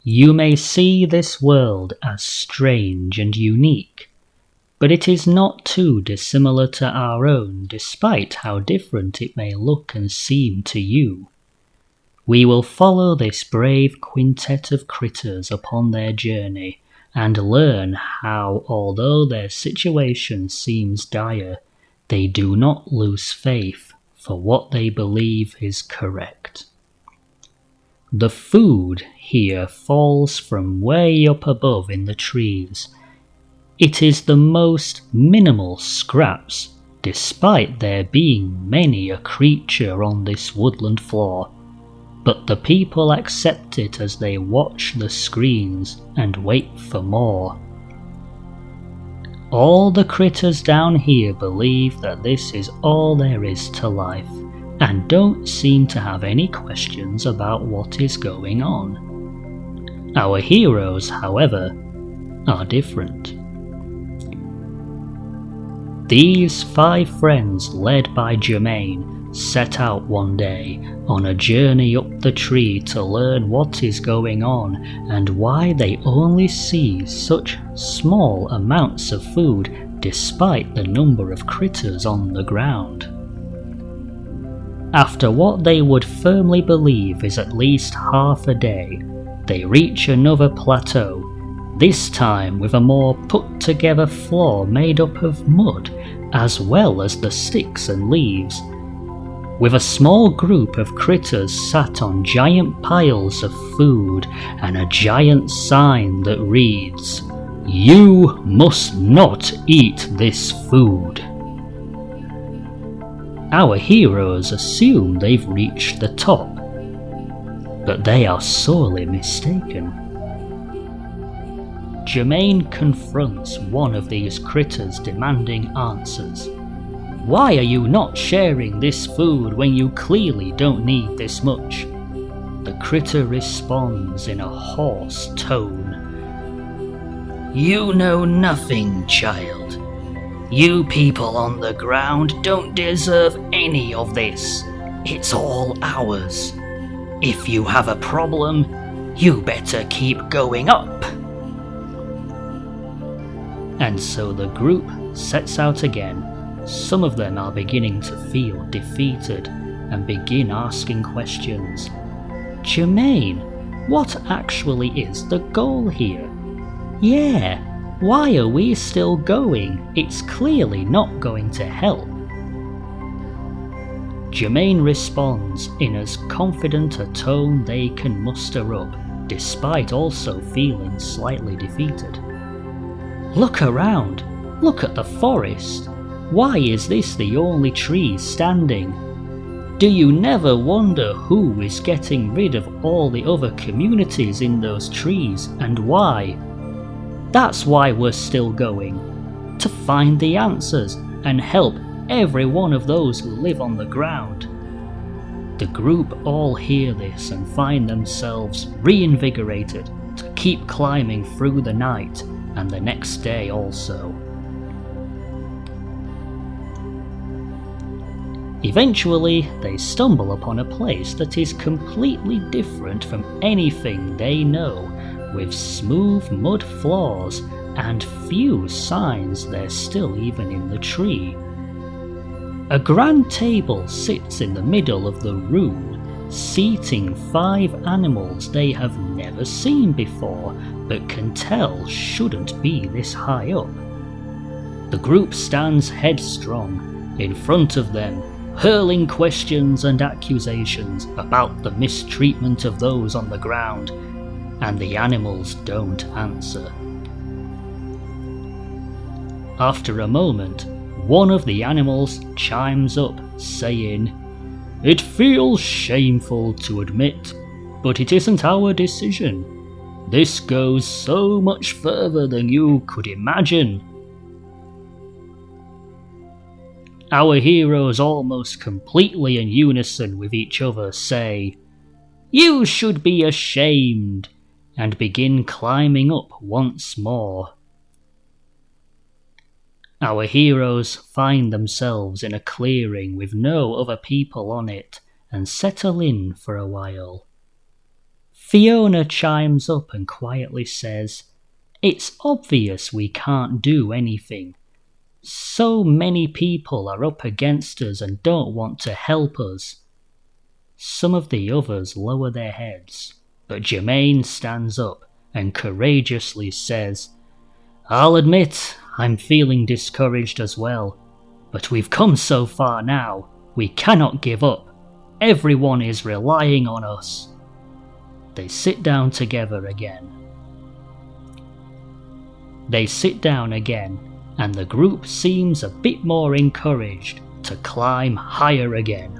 You may see this world as strange and unique, but it is not too dissimilar to our own despite how different it may look and seem to you. We will follow this brave quintet of critters upon their journey and learn how, although their situation seems dire, they do not lose faith for what they believe is correct. The food here falls from way up above in the trees. It is the most minimal scraps, despite there being many a creature on this woodland floor, but the people accept it as they watch the screens and wait for more. All the critters down here believe that this is all there is to life, and don't seem to have any questions about what is going on. Our heroes, however, are different. These 5 friends, led by Jermaine, set out one day on a journey up the tree to learn what is going on and why they only see such small amounts of food despite the number of critters on the ground. After what they would firmly believe is at least half a day, they reach another plateau, this time with a more put-together floor made up of mud, as well as the sticks and leaves, with a small group of critters sat on giant piles of food and a giant sign that reads, "You must not eat this food." Our heroes assume they've reached the top, but they are sorely mistaken. Jermaine confronts one of these critters demanding answers. "Why are you not sharing this food when you clearly don't need this much?" The critter responds in a hoarse tone. "You know nothing, child. You people on the ground don't deserve any of this. It's all ours. If you have a problem, you better keep going up." And so the group sets out again. Some of them are beginning to feel defeated and begin asking questions. "Jermaine, what actually is the goal here? Yeah, why are we still going? It's clearly not going to help." Jermaine responds in as confident a tone they can muster up, despite also feeling slightly defeated. "Look around. Look at the forest. Why is this the only tree standing? Do you never wonder who is getting rid of all the other communities in those trees and why? That's why we're still going. To find the answers and help every one of those who live on the ground." The group all hear this and find themselves reinvigorated to keep climbing through the night and the next day also. Eventually, they stumble upon a place that is completely different from anything they know, with smooth mud floors and few signs they're still even in the tree. A grand table sits in the middle of the room, seating 5 animals they have never seen before, but can tell shouldn't be this high up. The group stands headstrong. In front of them, hurling questions and accusations about the mistreatment of those on the ground, and the animals don't answer. After a moment, one of the animals chimes up, saying, "It feels shameful to admit, but it isn't our decision. This goes so much further than you could imagine." Our heroes, almost completely in unison with each other, say, "You should be ashamed," and begin climbing up once more. Our heroes find themselves in a clearing with no other people on it and settle in for a while. Fiona chimes up and quietly says, "It's obvious we can't do anything. So many people are up against us and don't want to help us." Some of the others lower their heads, but Jermaine stands up and courageously says, "I'll admit I'm feeling discouraged as well, but we've come so far now, we cannot give up. Everyone is relying on us." They sit down together again. And the group seems a bit more encouraged to climb higher again.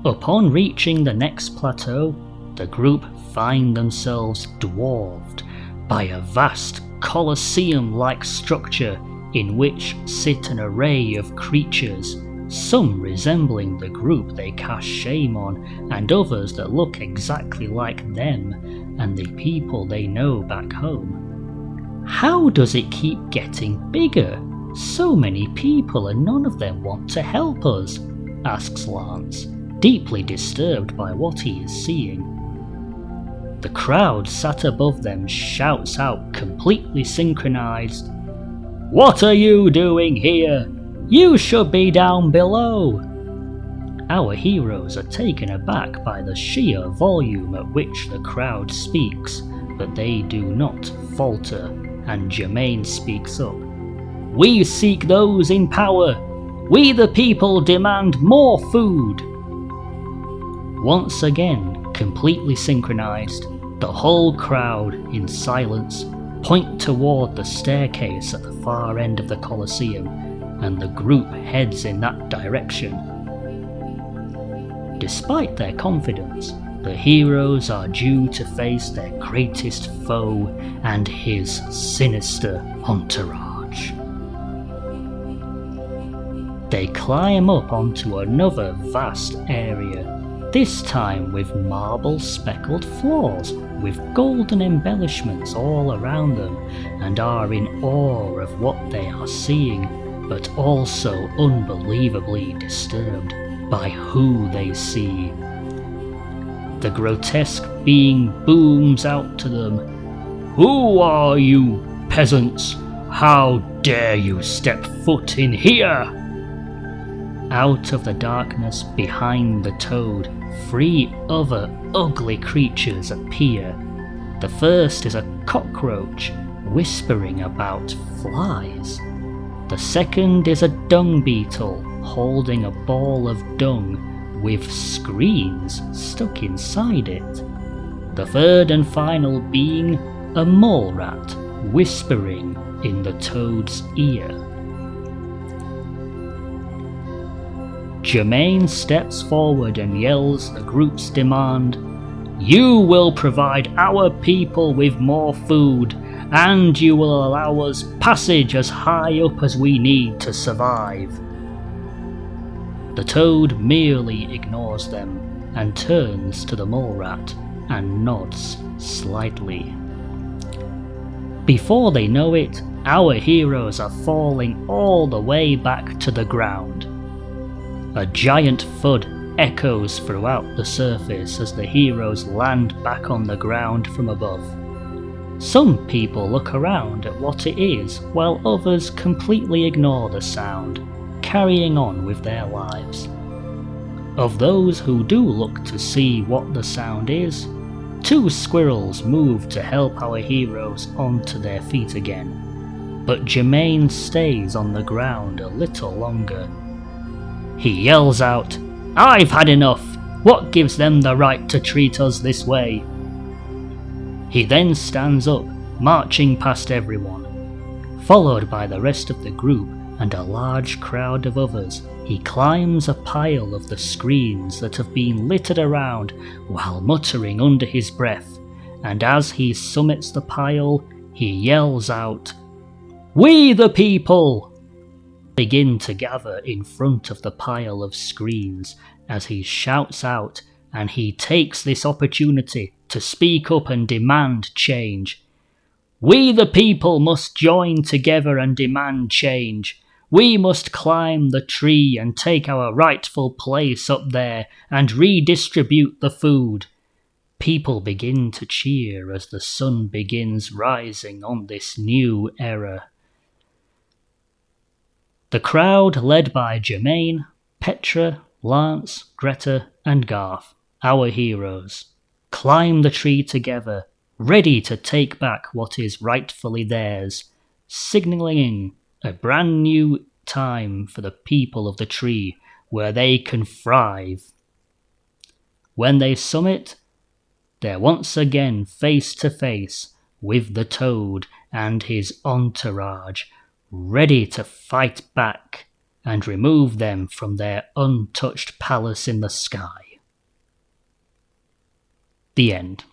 Upon reaching the next plateau, the group find themselves dwarfed by a vast colosseum-like structure in which sit an array of creatures, some resembling the group they cast shame on, and others that look exactly like them and the people they know back home. "How does it keep getting bigger? So many people and none of them want to help us," asks Lance, deeply disturbed by what he is seeing. The crowd sat above them shouts out, completely synchronized, "What are you doing here? You should be down below." Our heroes are taken aback by the sheer volume at which the crowd speaks, but they do not falter, and Jermaine speaks up. "We seek those in power. We the people demand more food." Once again, completely synchronized, the whole crowd, in silence, point toward the staircase at the far end of the Colosseum, and the group heads in that direction. Despite their confidence, the heroes are due to face their greatest foe and his sinister entourage. They climb up onto another vast area, this time with marble-speckled floors with golden embellishments all around them, and are in awe of what they are seeing, but also unbelievably disturbed by who they see. The grotesque being booms out to them, "Who are you, peasants? How dare you step foot in here?" Out of the darkness behind the toad, 3 other ugly creatures appear. The first is a cockroach, whispering about flies. The second is a dung beetle, holding a ball of dung with screens stuck inside it. The third and final being a mole rat, whispering in the toad's ear. Jermaine steps forward and yells the group's demand, "You will provide our people with more food, and you will allow us passage as high up as we need to survive." The toad merely ignores them and turns to the mole rat and nods slightly. Before they know it, our heroes are falling all the way back to the ground. A giant thud echoes throughout the surface as the heroes land back on the ground from above. Some people look around at what it is, while others completely ignore the sound, carrying on with their lives. Of those who do look to see what the sound is, 2 squirrels move to help our heroes onto their feet again, but Jermaine stays on the ground a little longer. He yells out, "I've had enough! What gives them the right to treat us this way?" He then stands up, marching past everyone. Followed by the rest of the group and a large crowd of others, he climbs a pile of the screens that have been littered around while muttering under his breath, and as he summits the pile, he yells out, "We the people!" Begin to gather in front of the pile of screens as he shouts out, and he takes this opportunity to speak up and demand change. "We the people must join together and demand change. We must climb the tree and take our rightful place up there and redistribute the food. People begin to cheer as the sun begins rising on this new era. The crowd, led by Jermaine, Petra, Lance, Greta, and Garth, our heroes, climb the tree together, ready to take back what is rightfully theirs, signalling a brand new time for the people of the tree where they can thrive. When they summit, they're once again face to face with the Toad and his entourage, ready to fight back and remove them from their untouched palace in the sky. The end.